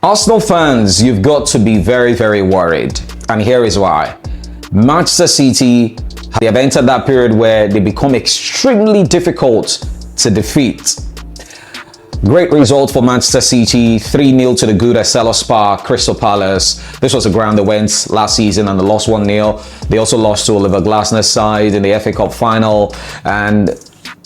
Arsenal fans, you've got to be very, very worried. And here is why. Manchester City, they have entered that period where they become extremely difficult to defeat. Great result for Manchester City, 3-0 to the good at Selhurst Park, Crystal Palace. This was a ground they went last season and they lost 1-0. They also lost to Oliver Glasner's side in the FA Cup final. And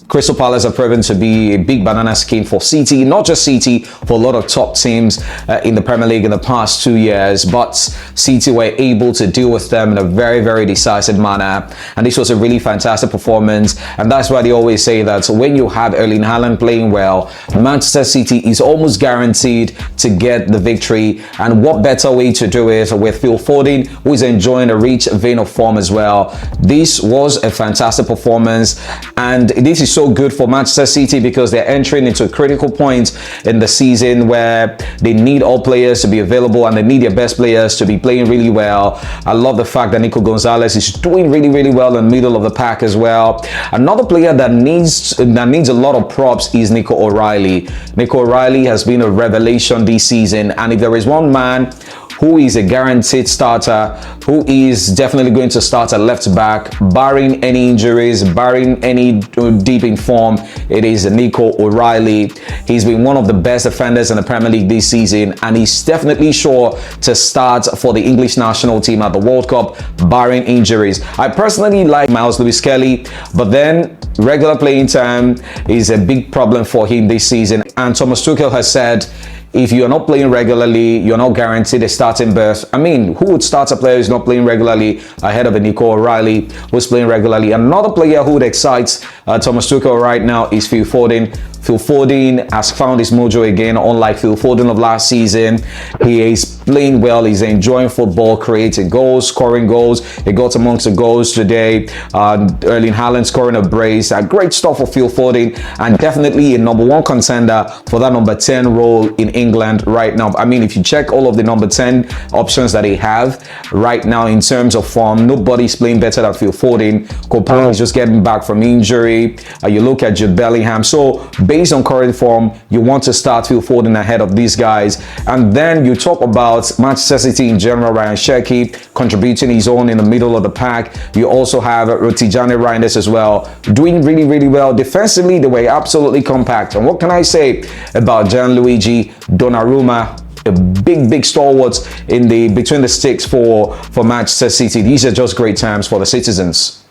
Crystal Palace have proven to be a big banana skin for City, not just City, for a lot of top teams in the Premier League in the past 2 years. But City were able to deal with them in a very, very decisive manner. And this was a really fantastic performance. And that's why they always say that when you have Erling Haaland playing well, Manchester City is almost guaranteed to get the victory. And what better way to do it with Phil Foden, who is enjoying a rich vein of form as well. This was a fantastic performance. And this is so good for Manchester City because they're entering into a critical point in the season where they need all players to be available and they need their best players to be playing really well. I love the fact that Nico Gonzalez is doing really, really well in the middle of the pack as well. Another player that needs a lot of props is Nico O'Reilly. Nico O'Reilly has been a revelation this season, and if there is one man who is a guaranteed starter, who is definitely going to start at left back, barring any injuries, barring any deep in form, it is Nico O'Reilly. He's been one of the best defenders in the Premier League this season, and he's definitely sure to start for the English national team at the World Cup, barring injuries. I personally like Miles Lewis-Kelly, but then regular playing time is a big problem for him this season. And Thomas Tuchel has said, if you're not playing regularly, you're not guaranteed a starting berth. I mean, who would start a player who's not playing regularly ahead of a Nico O'Reilly who's playing regularly? Another player who would excite Thomas Tuchel right now is Phil Foden. Phil Foden has found his mojo again, unlike Phil Foden of last season. He is playing well, he's enjoying football, creating goals, scoring goals. He got amongst the goals today. Erling Haaland scoring a brace. Great stuff for Phil Foden, and definitely a number one contender for that number 10 role in England right now. I mean, if you check all of the number 10 options that they have right now in terms of form, nobody's playing better than Phil Foden. Cole is just getting back from injury. You look at Jude Bellingham. So based on current form, you want to start Phil Foden ahead of these guys. And then you talk about Manchester City in general. Ryan Cherki contributing his own in the middle of the pack. You also have Tijani Reinders as well, doing really, really well. Defensively, they were absolutely compact. And what can I say about Gianluigi Donnarumma? A big stalwarts in the between the sticks for Manchester City. These are just great times for the citizens.